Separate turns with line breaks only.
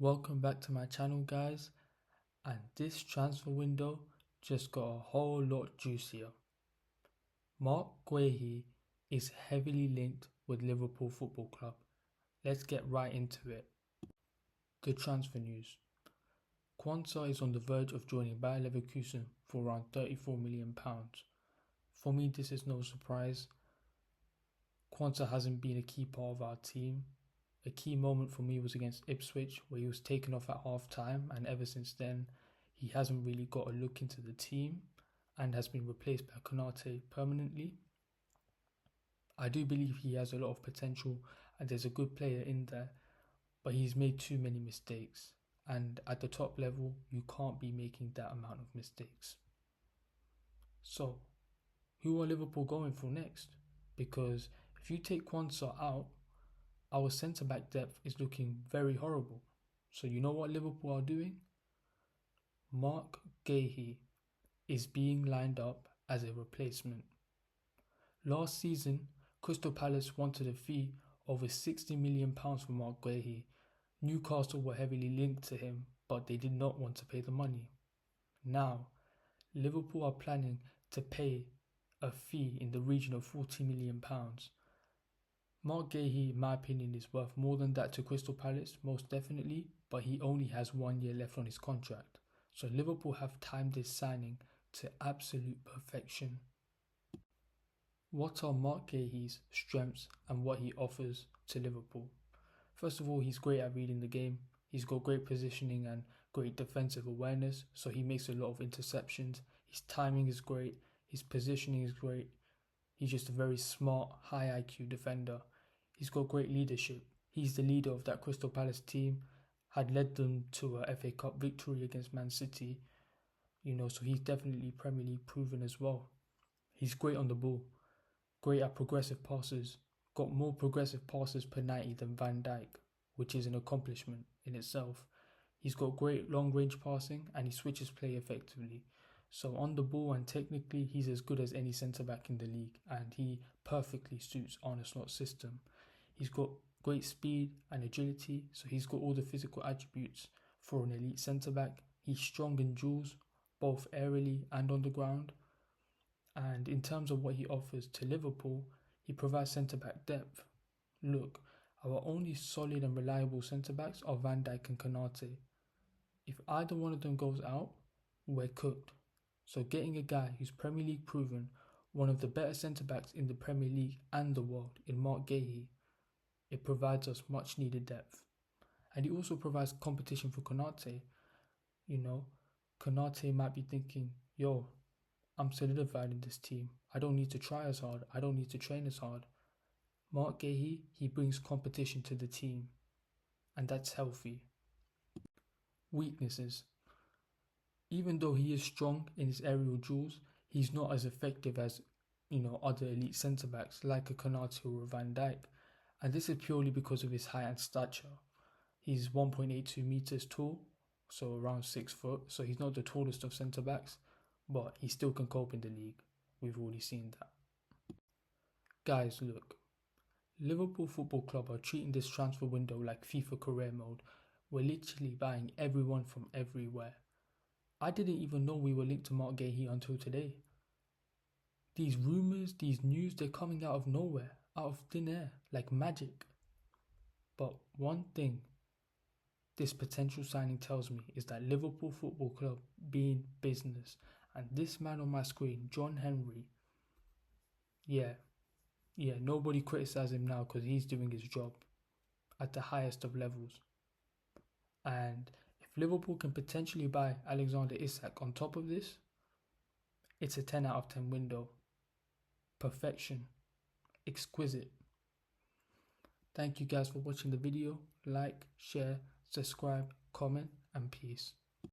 Welcome back to my channel, guys, and this transfer window just got a whole lot juicier. Marc Guéhi is heavily linked with Liverpool Football Club. Let's get right into it. The transfer news. Quansah is on the verge of joining Bayer Leverkusen for around £34 million. For me, this is no surprise. Quansah hasn't been a key part of our team. A key moment for me was against Ipswich, where he was taken off at half time, and ever since then he hasn't really got a look into the team and has been replaced by Konaté permanently. I do believe he has a lot of potential and there's a good player in there, but he's made too many mistakes, and at the top level you can't be making that amount of mistakes. So who are Liverpool going for next? Because if you take Quansah out, our centre-back depth is looking very horrible. So you know what Liverpool are doing? Marc Guéhi is being lined up as a replacement. Last season, Crystal Palace wanted a fee over £60 million for Marc Guéhi. Newcastle were heavily linked to him, but they did not want to pay the money. Now, Liverpool are planning to pay a fee in the region of £40 million. Marc Guéhi, in my opinion, is worth more than that to Crystal Palace, most definitely, but he only has 1 year left on his contract. So Liverpool have timed this signing to absolute perfection. What are Marc Guéhi's strengths and what he offers to Liverpool? First of all, he's great at reading the game. He's got great positioning and great defensive awareness, so he makes a lot of interceptions. His timing is great. His positioning is great. He's just a very smart, high IQ defender. He's got great leadership. He's the leader of that Crystal Palace team, had led them to a FA Cup victory against Man City. So he's definitely Premier League proven as well. He's great on the ball, great at progressive passes, got more progressive passes per 90 than Van Dijk, which is an accomplishment in itself. He's got great long range passing and he switches play effectively. So on the ball and technically, he's as good as any centre-back in the league, and he perfectly suits Arne Slot's system. He's got great speed and agility, so he's got all the physical attributes for an elite centre-back. He's strong in duels, both aerially and on the ground. And in terms of what he offers to Liverpool, he provides centre-back depth. Look, our only solid and reliable centre-backs are Van Dijk and Konaté. If either one of them goes out, we're cooked. So getting a guy who's Premier League proven, one of the better centre-backs in the Premier League and the world in Marc Guéhi, it provides us much needed depth. And he also provides competition for Konaté. Konaté might be thinking, yo, I'm solidified in this team. I don't need to try as hard. I don't need to train as hard. Marc Guéhi, he brings competition to the team, and that's healthy. Weaknesses. Even though he is strong in his aerial duels, he's not as effective as, other elite centre-backs like a Konaté or a Van Dijk. And this is purely because of his height and stature. He's 1.82 metres tall, so around 6 foot. So he's not the tallest of centre-backs, but he still can cope in the league. We've already seen that. Guys, look. Liverpool Football Club are treating this transfer window like FIFA career mode. We're literally buying everyone from everywhere. I didn't even know we were linked to Marc Guéhi until today. These rumours, these news, they're coming out of nowhere, out of thin air, like magic. But one thing this potential signing tells me is that Liverpool Football Club being business, and this man on my screen, John Henry, nobody criticise him now because he's doing his job at the highest of levels. And if Liverpool can potentially buy Alexander Isak on top of this, it's a 10 out of 10 window. Perfection. Exquisite. Thank you guys for watching the video. Like, share, subscribe, comment, and peace.